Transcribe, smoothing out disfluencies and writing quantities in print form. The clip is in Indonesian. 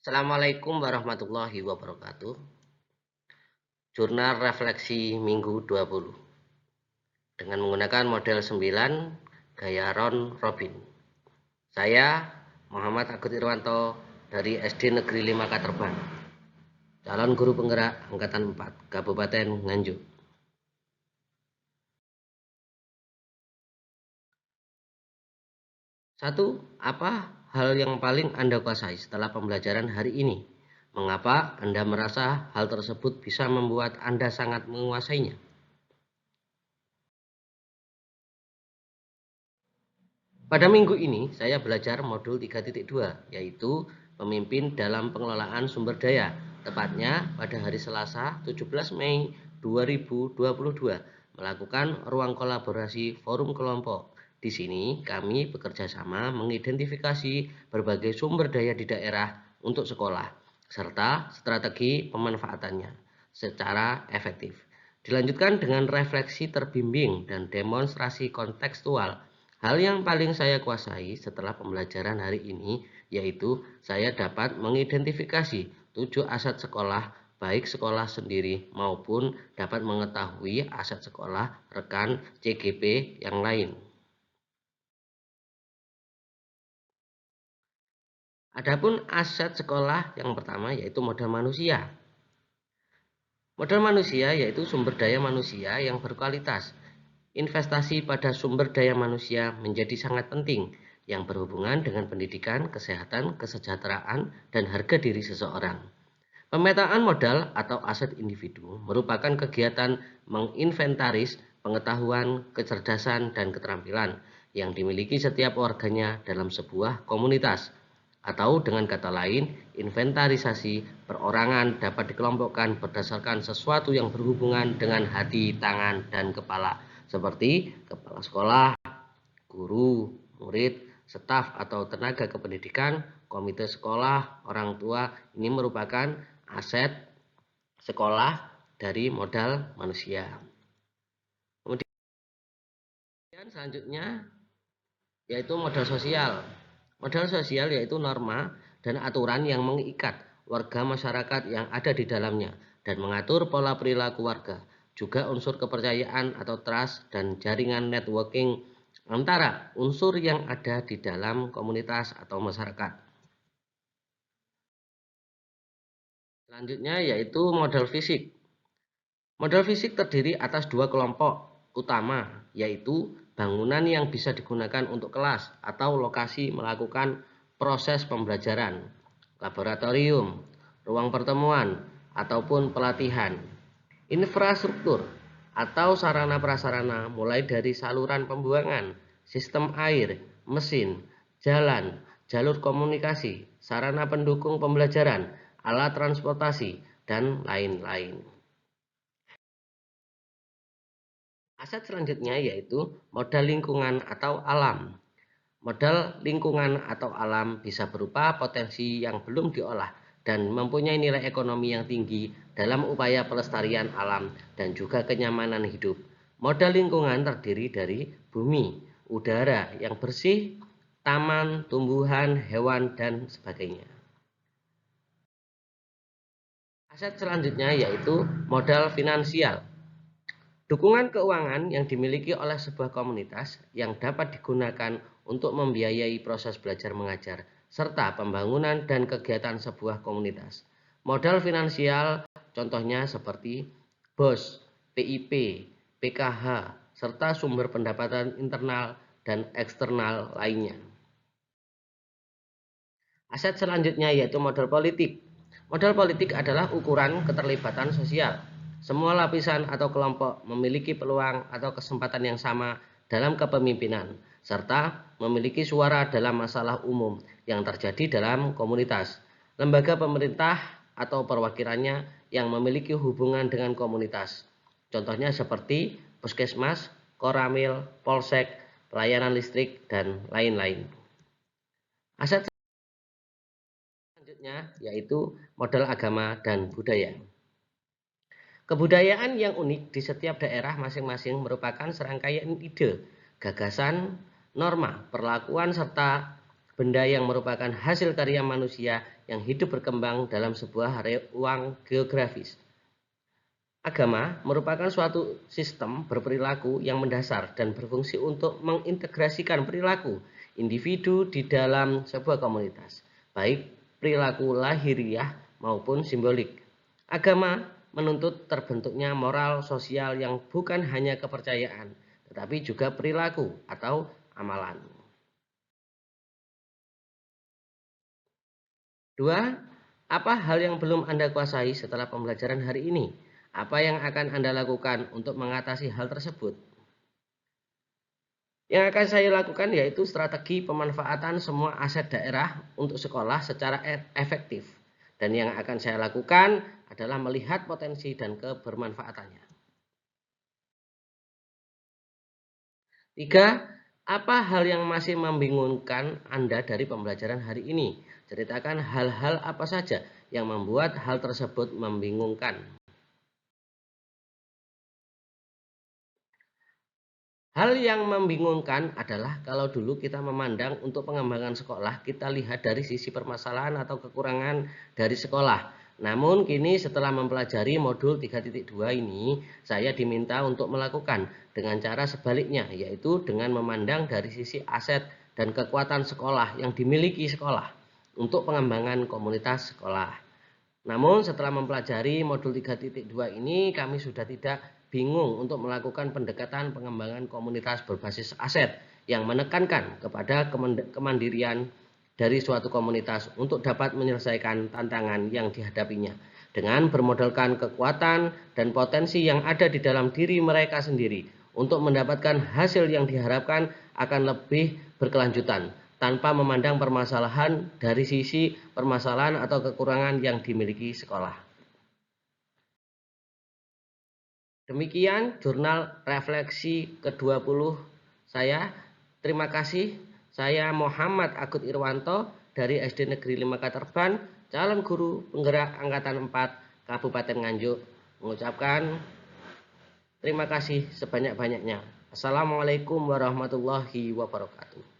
Assalamualaikum warahmatullahi wabarakatuh. Jurnal Refleksi Minggu 20 dengan menggunakan model 9 gaya Ron Robin. Saya Muhammad Agus Irwanto dari SD Negeri 5 Katerban, calon guru penggerak Angkatan 4 Kabupaten Nganjuk. Satu, apa hal yang paling Anda kuasai setelah pembelajaran hari ini? Mengapa Anda merasa hal tersebut bisa membuat Anda sangat menguasainya? Pada minggu ini, saya belajar modul 3.2, yaitu Pemimpin dalam Pengelolaan Sumber Daya, tepatnya pada hari Selasa 17 Mei 2022, melakukan ruang kolaborasi forum kelompok. Di sini, kami bekerja sama mengidentifikasi berbagai sumber daya di daerah untuk sekolah, serta strategi pemanfaatannya secara efektif. Dilanjutkan dengan refleksi terbimbing dan demonstrasi kontekstual. Hal yang paling saya kuasai setelah pembelajaran hari ini yaitu saya dapat mengidentifikasi 7 aset sekolah, baik sekolah sendiri maupun dapat mengetahui aset sekolah rekan CGP yang lain. Adapun aset sekolah yang pertama yaitu modal manusia. Modal manusia yaitu sumber daya manusia yang berkualitas. Investasi pada sumber daya manusia menjadi sangat penting yang berhubungan dengan pendidikan, kesehatan, kesejahteraan, dan harga diri seseorang. Pemetaan modal atau aset individu merupakan kegiatan menginventaris pengetahuan, kecerdasan, dan keterampilan yang dimiliki setiap warganya dalam sebuah komunitas. Atau dengan kata lain, inventarisasi perorangan dapat dikelompokkan berdasarkan sesuatu yang berhubungan dengan hati, tangan, dan kepala, seperti kepala sekolah, guru, murid, staf atau tenaga kependidikan, komite sekolah, orang tua. Ini merupakan aset sekolah dari modal manusia. Kemudian selanjutnya yaitu modal sosial. Modal sosial yaitu norma dan aturan yang mengikat warga masyarakat yang ada di dalamnya dan mengatur pola perilaku warga. Juga unsur kepercayaan atau trust dan jaringan networking antara unsur yang ada di dalam komunitas atau masyarakat. Selanjutnya yaitu modal fisik. Modal fisik terdiri atas dua kelompok utama, yaitu bangunan yang bisa digunakan untuk kelas atau lokasi melakukan proses pembelajaran, laboratorium, ruang pertemuan, ataupun pelatihan. Infrastruktur atau sarana prasarana mulai dari saluran pembuangan, sistem air, mesin, jalan, jalur komunikasi, sarana pendukung pembelajaran, alat transportasi, dan lain-lain. Aset selanjutnya yaitu modal lingkungan atau alam. Modal lingkungan atau alam bisa berupa potensi yang belum diolah dan mempunyai nilai ekonomi yang tinggi dalam upaya pelestarian alam dan juga kenyamanan hidup. Modal lingkungan terdiri dari bumi, udara yang bersih, taman, tumbuhan, hewan, dan sebagainya. Aset selanjutnya yaitu modal finansial. Dukungan keuangan yang dimiliki oleh sebuah komunitas yang dapat digunakan untuk membiayai proses belajar mengajar, serta pembangunan dan kegiatan sebuah komunitas. Modal finansial contohnya seperti BOS, PIP, PKH, serta sumber pendapatan internal dan eksternal lainnya. Aset selanjutnya yaitu modal politik. Modal politik adalah ukuran keterlibatan sosial. Semua lapisan atau kelompok memiliki peluang atau kesempatan yang sama dalam kepemimpinan, serta memiliki suara dalam masalah umum yang terjadi dalam komunitas. Lembaga pemerintah atau perwakilannya yang memiliki hubungan dengan komunitas. Contohnya seperti puskesmas, koramil, polsek, pelayanan listrik, dan lain-lain. Aset selanjutnya yaitu modal agama dan budaya. Kebudayaan yang unik di setiap daerah masing-masing merupakan serangkaian ide, gagasan, norma, perlakuan, serta benda yang merupakan hasil karya manusia yang hidup berkembang dalam sebuah ruang geografis. Agama merupakan suatu sistem berperilaku yang mendasar dan berfungsi untuk mengintegrasikan perilaku individu di dalam sebuah komunitas, baik perilaku lahiriah maupun simbolik. Agama menuntut terbentuknya moral sosial yang bukan hanya kepercayaan, tetapi juga perilaku atau amalan. 2. Apa hal yang belum Anda kuasai setelah pembelajaran hari ini? Apa yang akan Anda lakukan untuk mengatasi hal tersebut? Yang akan saya lakukan yaitu strategi pemanfaatan semua aset daerah untuk sekolah secara efektif. Dan yang akan saya lakukan adalah melihat potensi dan kebermanfaatannya. 3. Apa hal yang masih membingungkan Anda dari pembelajaran hari ini? Ceritakan hal-hal apa saja yang membuat hal tersebut membingungkan. Hal yang membingungkan adalah kalau dulu kita memandang untuk pengembangan sekolah, kita lihat dari sisi permasalahan atau kekurangan dari sekolah. Namun kini setelah mempelajari modul 3.2 ini, saya diminta untuk melakukan dengan cara sebaliknya, yaitu dengan memandang dari sisi aset dan kekuatan sekolah yang dimiliki sekolah untuk pengembangan komunitas sekolah. Namun setelah mempelajari modul 3.2 ini, kami sudah tidak bingung untuk melakukan pendekatan pengembangan komunitas berbasis aset yang menekankan kepada kemandirian dari suatu komunitas untuk dapat menyelesaikan tantangan yang dihadapinya dengan bermodalkan kekuatan dan potensi yang ada di dalam diri mereka sendiri untuk mendapatkan hasil yang diharapkan akan lebih berkelanjutan tanpa memandang permasalahan dari sisi permasalahan atau kekurangan yang dimiliki sekolah. Demikian jurnal refleksi ke-20 saya. Terima kasih. Saya Muhammad Agut Irwanto dari SD Negeri 5 Katerban, calon guru penggerak Angkatan 4 Kabupaten Nganjuk, mengucapkan terima kasih sebanyak-banyaknya. Assalamualaikum warahmatullahi wabarakatuh.